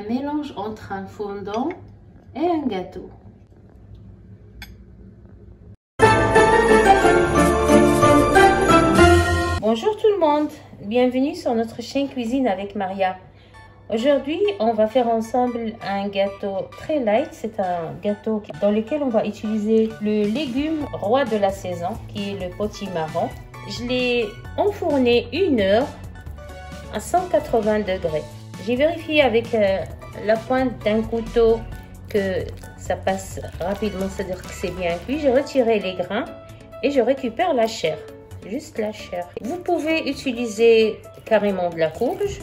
un mélange entre un fondant et un gâteau. Bonjour tout le monde, bienvenue sur notre chaîne Cuisine avec Maria. Aujourd'hui, on va faire ensemble un gâteau très light. C'est un gâteau dans lequel on va utiliser le légume roi de la saison, qui est le potimarron. Je l'ai enfourné 1 heure à 180 degrés. J'ai vérifié avec la pointe d'un couteau que ça passe rapidement, c'est-à-dire que c'est bien cuit. J'ai retiré les grains et je récupère la chair, juste la chair. Vous pouvez utiliser carrément de la courge,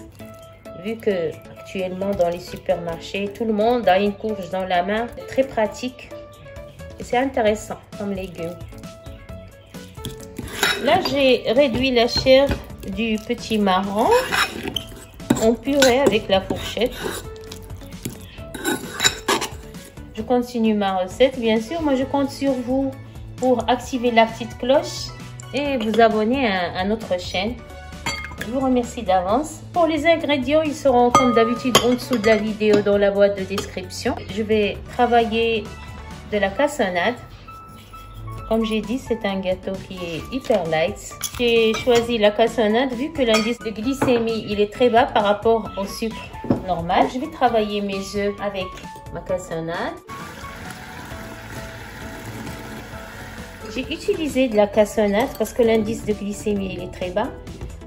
vu que actuellement dans les supermarchés, tout le monde a une courge dans la main. Très pratique et c'est intéressant comme légume. Là, j'ai réduit la chair du potimarron en purée avec la fourchette. Je continue ma recette. Bien sûr, moi je compte sur vous pour activer la petite cloche et vous abonner à notre chaîne. Je vous remercie d'avance. Pour les ingrédients, ils seront comme d'habitude en dessous de la vidéo dans la boîte de description. Je vais travailler de la cassonade. Comme j'ai dit, c'est un gâteau qui est hyper light. J'ai choisi la cassonade vu que l'indice de glycémie il est très bas par rapport au sucre normal. Je vais travailler mes œufs avec ma cassonade. J'ai utilisé de la cassonade parce que l'indice de glycémie il est très bas,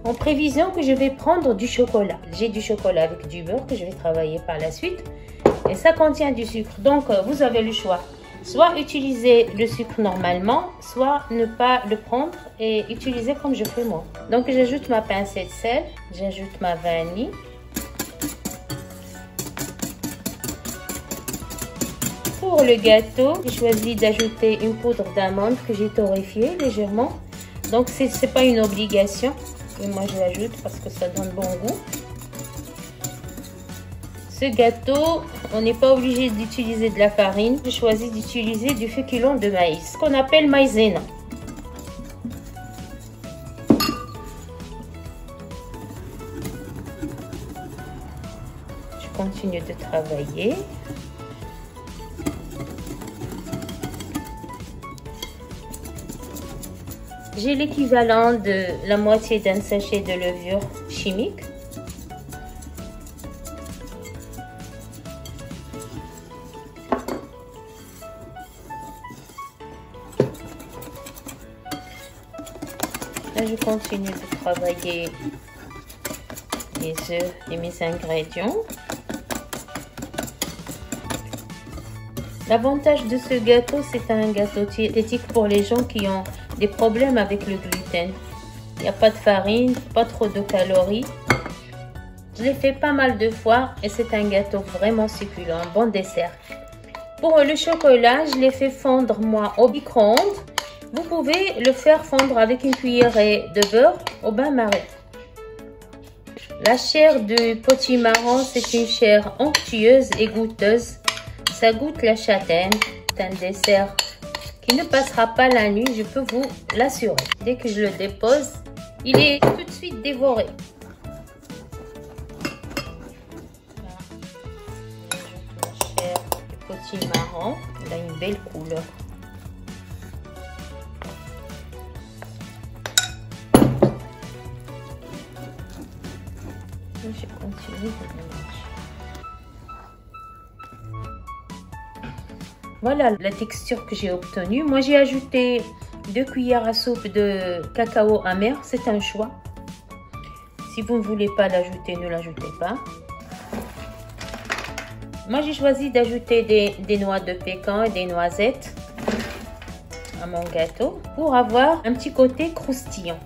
en prévision que je vais prendre du chocolat. J'ai du chocolat avec du beurre que je vais travailler par la suite. Et ça contient du sucre. Donc, vous avez le choix. Soit utiliser le sucre normalement, soit ne pas le prendre et utiliser comme je fais moi. Donc, j'ajoute ma pincée de sel. J'ajoute ma vanille. Pour le gâteau, j'ai choisi d'ajouter une poudre d'amande que j'ai torréfiée légèrement. Donc, c'est pas une obligation. Et moi, je l'ajoute parce que ça donne bon goût. Ce gâteau, on n'est pas obligé d'utiliser de la farine. J'ai choisi d'utiliser du féculent de maïs, qu'on appelle maïzena. Je continue de travailler. J'ai l'équivalent de la moitié d'un sachet de levure chimique. Là, je continue de travailler les œufs et mes ingrédients. L'avantage de ce gâteau, c'est un gâteau diététique pour les gens qui ont des problèmes avec le gluten. Il n'y a pas de farine, pas trop de calories. Je l'ai fait pas mal de fois et c'est un gâteau vraiment succulent, un bon dessert. Pour le chocolat, je l'ai fait fondre moi au micro-ondes. Vous pouvez le faire fondre avec une cuillerée de beurre au bain-marie. La chair du potimarron, c'est une chair onctueuse et goûteuse. Ça goûte la châtaigne. C'est un dessert qui ne passera pas la nuit, je peux vous l'assurer. Dès que je le dépose, il est tout de suite dévoré. La chair du potimarron, elle a une belle couleur. Je continue de mélanger. Voilà la texture que j'ai obtenue. Moi, j'ai ajouté 2 cuillères à soupe de cacao amer. C'est un choix. Si vous ne voulez pas l'ajouter, ne l'ajoutez pas. Moi, j'ai choisi d'ajouter des noix de pécan et des noisettes à mon gâteau pour avoir un petit côté croustillant.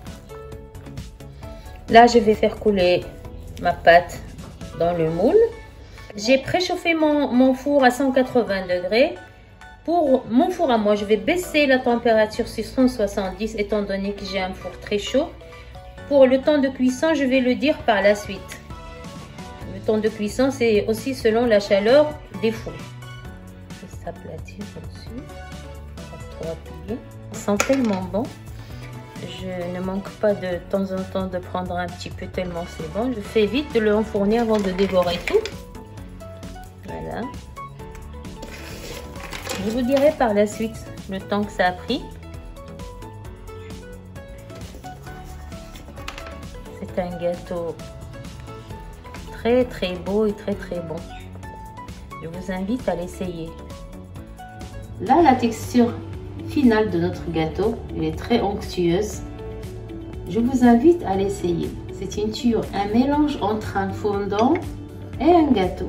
Là, je vais faire couler ma pâte dans le moule. J'ai préchauffé mon four à 180 degrés. Pour mon four à moi, je vais baisser la température sur 170 étant donné que j'ai un four très chaud. Pour le temps de cuisson, je vais le dire par la suite. Le temps de cuisson, c'est aussi selon la chaleur des fours. Je vais s'aplatir au-dessus. Pas trop appuyer. Ils sont tellement bons. Je ne manque pas de temps en temps de prendre un petit peu tellement c'est bon. Je fais vite de le enfourner avant de dévorer tout. Voilà. Je vous dirai par la suite le temps que ça a pris. C'est un gâteau très beau et très bon. Je vous invite à l'essayer. Là, la texture finale de notre gâteau, elle est très onctueuse. Je vous invite à l'essayer. C'est un mélange entre un fondant et un gâteau.